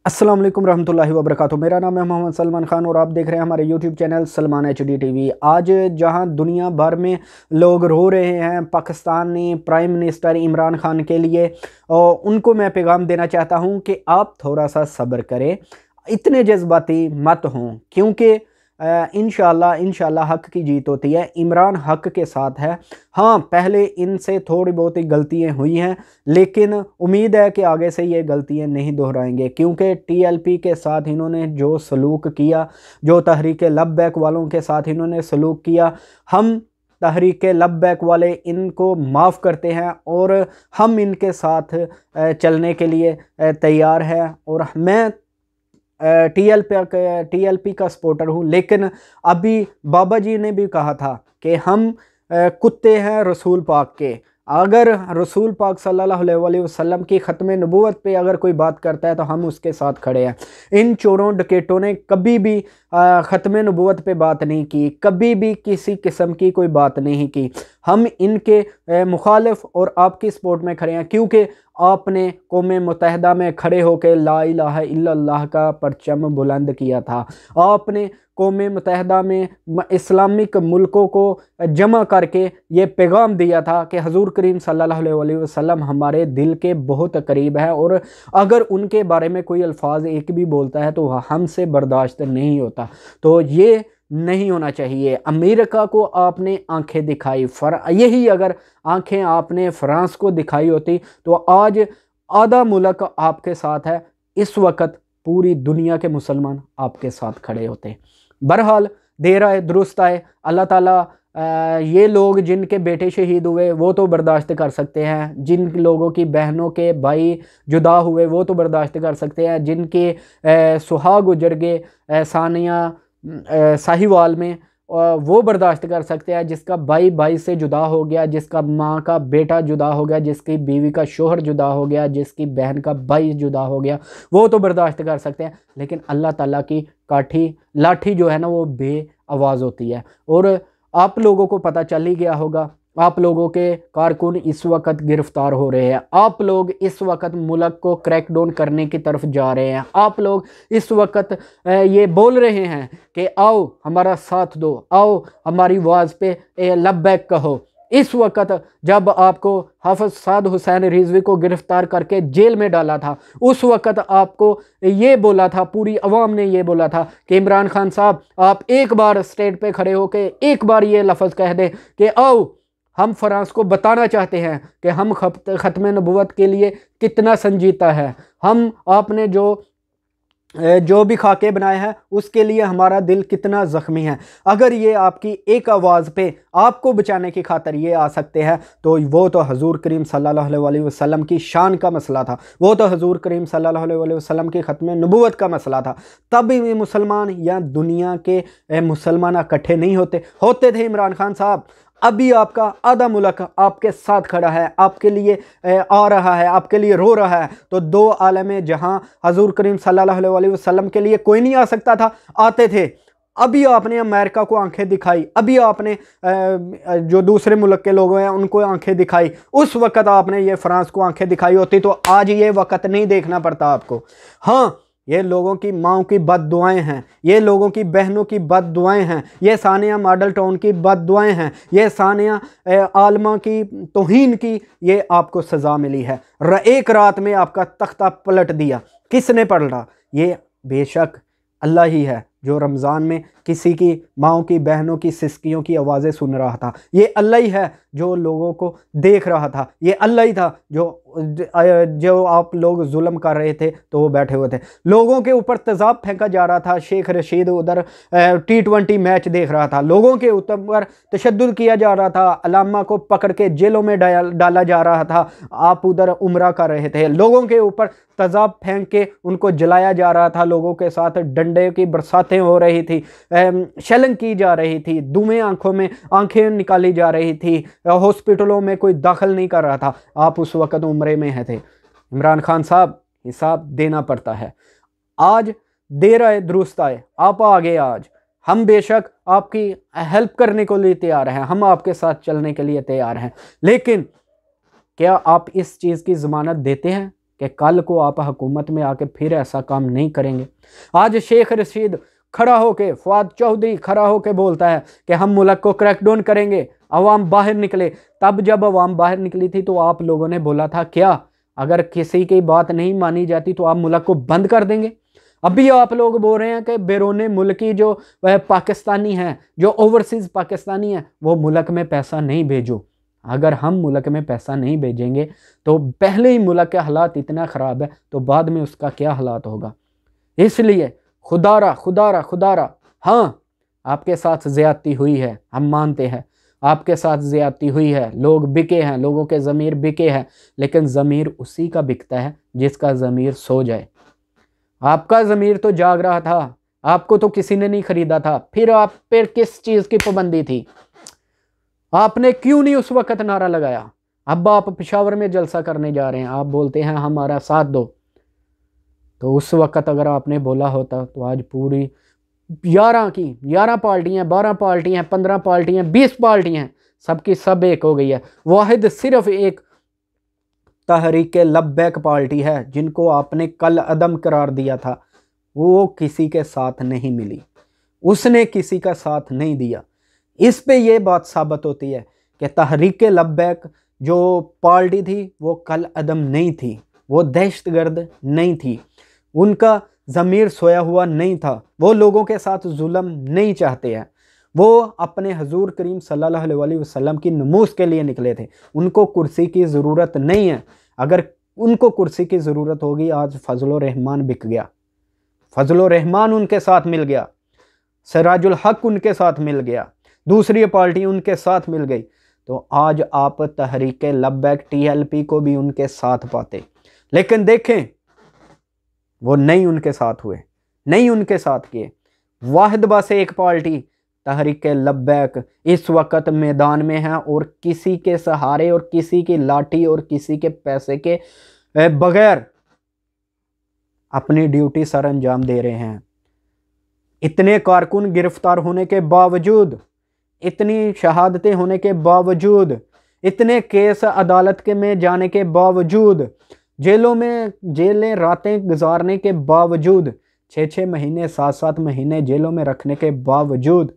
अस्सलाम वालेकुम रहमतुल्लाहि व बरकातुहू। मेरा नाम है मोहम्मद सलमान ख़ान और आप देख रहे हैं हमारे YouTube channel Salman HD TV। आज जहां दुनिया भर में लोग रो रहे हैं पाकिस्तानी प्राइम मिनिस्टर इमरान खान के लिए, और उनको मैं पैगाम देना चाहता हूं कि आप थोड़ा सा सब्र करें, इतने जज्बाती मत हों, क्योंकि इंशाल्लाह हक़ की जीत होती है। इमरान हक़ के साथ है। हाँ, पहले इनसे थोड़ी बहुत ही गलतियाँ हुई हैं, लेकिन उम्मीद है कि आगे से ये गलतियाँ नहीं दोहराएंगे, क्योंकि TLP के साथ इन्होंने जो सलूक किया, जो तहरीक लब्बैक वालों के साथ इन्होंने सलूक किया, हम तहरीक लब्बैक वाले इनको माफ़ करते हैं और हम इनके साथ चलने के लिए तैयार हैं। और मैं TLP का सपोर्टर हूँ, लेकिन अभी बाबा जी ने भी कहा था कि हम कुत्ते हैं रसूल पाक के। अगर रसूल पाक सल्लल्लाहु अलैहि वसल्लम की ख़त्म नबूवत पे अगर कोई बात करता है तो हम उसके साथ खड़े हैं। इन चोरों डकैतों ने कभी भी ख़त्म नबूवत पे बात नहीं की, कभी भी किसी किस्म की कोई बात नहीं की। हम इनके मुखालिफ और आपकी सपोर्ट में खड़े हैं, क्योंकि आपने कौम मुत्तहिदा में खड़े होकर ला इलाहा इल्लल्लाह का परचम बुलंद किया था। आपने कौम मुत्तहिदा में इस्लामिक मुल्कों को जमा करके ये पैगाम दिया था कि हजूर करीम सल्लल्लाहु अलैहि वसल्लम हमारे दिल के बहुत करीब है, और अगर उनके बारे में कोई अल्फाज एक भी बोलता है तो हमसे बर्दाश्त नहीं होता। तो ये नहीं होना चाहिए। अमेरिका को आपने आंखें दिखाई, यही अगर आंखें आपने फ्रांस को दिखाई होती तो आज आधा मुल्क आपके साथ है, इस वक्त पूरी दुनिया के मुसलमान आपके साथ खड़े होते। बहरहाल देर आए दुरुस्त आए। अल्लाह ताला ये लोग जिनके बेटे शहीद हुए वो तो बर्दाश्त कर सकते हैं, जिन लोगों की बहनों के भाई जुदा हुए वो तो बर्दाश्त कर सकते हैं, जिनके सुहाग उजड़ गए सानिया साहिवाल में वो बर्दाश्त कर सकते हैं, जिसका भाई भाई से जुदा हो गया, जिसका माँ का बेटा जुदा हो गया, जिसकी बीवी का शोहर जुदा हो गया, जिसकी बहन का भाई जुदा हो गया, वो तो बर्दाश्त कर सकते हैं। लेकिन अल्लाह ताला की लाठी जो है ना वो बे आवाज़ होती है। और आप लोगों को पता चल ही गया होगा, आप लोगों के कारकुन इस वक्त गिरफ्तार हो रहे हैं, आप लोग इस वक्त मुल्क को क्रैकडाउन करने की तरफ जा रहे हैं, आप लोग इस वक्त ये बोल रहे हैं कि आओ हमारा साथ दो, आओ हमारी आवाज़ पे लब्बैक कहो। इस वक्त जब आपको हाफिज साद हुसैन रिजवी को गिरफ्तार करके जेल में डाला था, उस वक्त आपको ये बोला था, पूरी अवाम ने ये बोला था कि इमरान खान साहब आप एक बार स्टेज पे खड़े होके एक बार ये लफ्ज़ कह दें कि आओ हम फ्रांस को बताना चाहते हैं कि हम ख़त्म नबूवत के लिए कितना संजीदा है, हम आपने जो भी खाके बनाए हैं उसके लिए हमारा दिल कितना ज़ख्मी है। अगर ये आपकी एक आवाज़ पे आपको बचाने की खातिर ये आ सकते हैं तो वो तो हजूर करीम सल्लल्लाहु अलैहि वसल्लम की शान का मसला था, वो तो हजूर करीम सल्लल्लाहु अलैहि वसल्लम की ख़त्म नबूवत का मसला था। तब भी मुसलमान या दुनिया के मुसलमान इकट्ठे नहीं होते थे। इमरान खान साहब, अभी आपका आधा मुल्क आपके साथ खड़ा है, आपके लिए आ रहा है, आपके लिए रो रहा है। तो दो आलम जहां हजूर करीम सल्लल्लाहु अलैहि वसल्लम के लिए कोई नहीं आ सकता था, आते थे। अभी आपने अमेरिका को आंखें दिखाई, अभी आपने जो दूसरे मुल्क के लोग हैं उनको आंखें दिखाई। उस वक़्त आपने ये फ्रांस को आंखें दिखाई होती तो आज ये वक़्त नहीं देखना पड़ता आपको। हाँ, ये लोगों की माँओं की बद्दुआएं हैं, ये लोगों की बहनों की बद्दुआएं हैं, ये सानिया मॉडल टाउन की बद्दुआएं हैं, ये सानिया आलमा की तौहीन की ये आपको सज़ा मिली है। एक रात में आपका तख्ता पलट दिया। किसने पलटा? ये बेशक अल्लाह ही है जो रमज़ान में किसी की माँओं की बहनों की सिसकियों की आवाज़ें सुन रहा था। ये अल्लाह ही है जो लोगों को देख रहा था। ये अल्लाह ही था जो आप लोग जुल्म कर रहे थे तो वो बैठे हुए थे। लोगों के ऊपर तेज़ाब फेंका जा रहा था। शेख रशीद उधर T20 मैच देख रहा था, लोगों के ऊपर तशद्दुद किया जा रहा था, अलामा को पकड़ के जेलों में डाला जा रहा था। आप उधर उम्रा कर रहे थे, लोगों के ऊपर तेज़ाब फेंक के उनको जलाया जा रहा था, लोगों के साथ डंडे की बरसातें हो रही थी, शेलिंग की जा रही थी, धुएं आंखों में आंखें निकाली जा रही थी, हॉस्पिटलों में कोई दाखिल नहीं कर रहा था। आप उस वक़्त उम्रे में थे। इमरान खान साहब, हिसाब देना पड़ता है। आज देर आए दुरुस्त आए, आप आगे आज हम बेशक आपकी हेल्प करने को लिए तैयार हैं, हम आपके साथ चलने के लिए तैयार हैं, लेकिन क्या आप इस चीज़ की ज़मानत देते हैं कि कल को आप हुकूमत में आके फिर ऐसा काम नहीं करेंगे। आज शेख रशीद खड़ा होके, फवाद चौधरी खड़ा होके बोलता है कि हम मुल्क को क्रैकडाउन करेंगे, अवाम बाहर निकले। तब जब अवाम बाहर निकली थी तो आप लोगों ने बोला था क्या अगर किसी की बात नहीं मानी जाती तो आप मुल्क को बंद कर देंगे। अभी आप लोग बोल रहे हैं कि बैरून मुल्की जो वह पाकिस्तानी हैं, जो ओवरसीज़ पाकिस्तानी हैं, वो मुल्क में पैसा नहीं भेजो। अगर हम मुल्क में पैसा नहीं भेजेंगे तो पहले ही मुल्क के हालात इतना ख़राब है तो बाद में उसका क्या हालात होगा। इसलिए खुदारा खुदारा खुदारा, हाँ आपके साथ ज़्यादती हुई है, हम मानते हैं आपके साथ ज़्यादती हुई है, लोग बिके हैं, लोगों के ज़मीर बिके हैं, लेकिन ज़मीर उसी का बिकता है जिसका ज़मीर सो जाए। आपका ज़मीर तो जाग रहा था, आपको तो किसी ने नहीं ख़रीदा था, फिर आप पर किस चीज़ की पाबंदी थी? आपने क्यों नहीं उस वक़्त नारा लगाया? अब आप पेशावर में जलसा करने जा रहे हैं, आप बोलते हैं हमारा साथ दो। तो उस वक़्त अगर आपने बोला होता तो आज पूरी 11 पार्टियाँ, 12 पार्टियाँ, 15 पार्टियाँ, 20 पार्टियाँ, सबकी सब एक हो गई है। वाहिद सिर्फ एक तहरीक लब्बैक पार्टी है जिनको आपने कल अदम करार दिया था, वो किसी के साथ नहीं मिली, उसने किसी का साथ नहीं दिया। इस पे ये बात साबित होती है कि तहरीक लब्बैक जो पार्टी थी वो कल अदम नहीं थी, वो दहशतगर्द नहीं थी, उनका ज़मीर सोया हुआ नहीं था, वो लोगों के साथ जुल्म नहीं चाहते हैं, वो अपने हजूर करीम सल्लल्लाहु अलैहि वसल्लम की नमूस के लिए निकले थे। उनको कुर्सी की ज़रूरत नहीं है। अगर उनको कुर्सी की ज़रूरत होगी आज फजल रहमान बिक गया, फजल रहमान उनके साथ मिल गया, सिराजुल हक उनके साथ मिल गया, दूसरी पार्टी उनके साथ मिल गई, तो आज आप तहरीक लब्बैक TLP को भी उनके साथ पाते। लेकिन देखें वो नहीं उनके साथ हुए, नहीं उनके साथ किए। वाहिद बस एक पार्टी तहरीक लब्बैक इस वक्त मैदान में है और किसी के सहारे और किसी की लाठी और किसी के पैसे के बगैर अपनी ड्यूटी सर अंजाम दे रहे हैं। इतने कारकुन गिरफ्तार होने के बावजूद, इतनी शहादतें होने के बावजूद, इतने केस अदालत के में जाने के बावजूद, जेलें रातें गुजारने के बावजूद, 6-6 महीने 7-7 महीने जेलों में रखने के बावजूद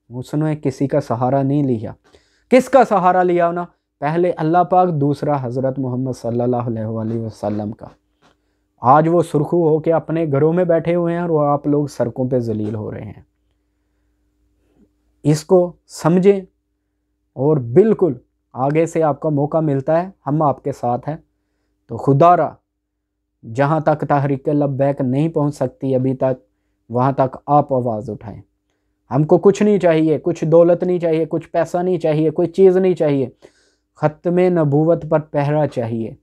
उसने किसी का सहारा नहीं लिया। किसका सहारा लिया ना? पहले अल्लाह पाक, दूसरा हज़रत मोहम्मद सल्लल्लाहु अलैहि वसल्लम का। आज वो सुरखू हो के अपने घरों में बैठे हुए हैं और आप लोग सड़कों पे जलील हो रहे हैं। इसको समझें और बिल्कुल आगे से आपका मौका मिलता है, हम आपके साथ हैं। तो खुदारा जहाँ तक तहरीक लब्बैक नहीं पहुँच सकती अभी तक, वहाँ तक आप आवाज़ उठाएं। हमको कुछ नहीं चाहिए, कुछ दौलत नहीं चाहिए, कुछ पैसा नहीं चाहिए, कोई चीज़ नहीं चाहिए, ख़त्म नबूवत पर पहरा चाहिए।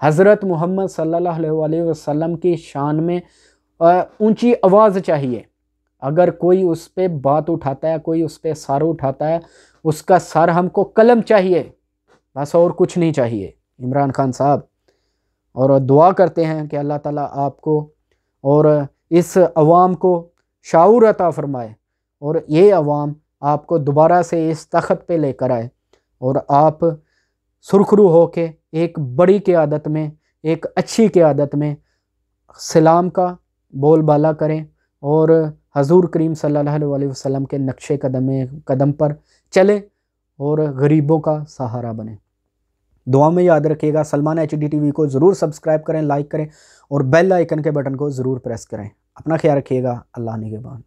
हज़रत मोहम्मद सल्लल्लाहु अलैहि वसल्लम की शान में ऊंची आवाज़ चाहिए। अगर कोई उस पर बात उठाता है, कोई उस पर सर उठाता है, उसका सर हमको कलम चाहिए, बस और कुछ नहीं चाहिए इमरान खान साहब। और दुआ करते हैं कि अल्लाह ताला आपको और इस अवाम को शाऊर अता फरमाए और ये अवाम आपको दोबारा से इस तख्त पे लेकर आए और आप सुरखरू हो के एक बड़ी क़यादत में, एक अच्छी क़यादत में सलाम का बोलबाला करें और हजूर करीम सल्लल्लाहु अलैहि वसल्लम के नक्शे कदम पर चलें और गरीबों का सहारा बने। दुआ में याद रखिएगा। सलमान HD TV को ज़रूर सब्सक्राइब करें, लाइक करें और बेल आइकन के बटन को ज़रूर प्रेस करें। अपना ख्याल रखिएगा। अल्लाह निगहबान।